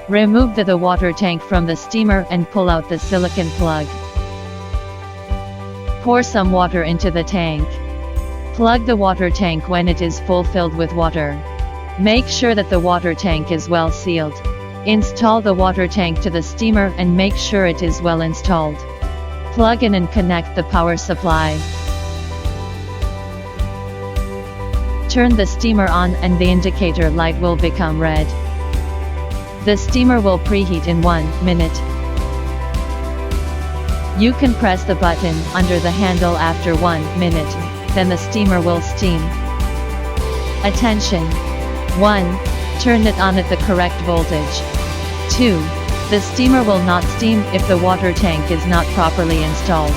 Remove the water tank from the steamer and pull out the silicone plug. Pour some water into the tank. Plug the water tank when it is full filled with water. Make sure that the water tank is well sealed. Install the water tank to the steamer and make sure it is well installed. Plug in and connect the power supply. Turn the steamer on and the indicator light will become red. The steamer will preheat in 1 minute. You can press the button under the handle after 1 minute, then the steamer will steam. Attention! 1. Turn it on at the correct voltage. 2. The steamer will not steam if the water tank is not properly installed.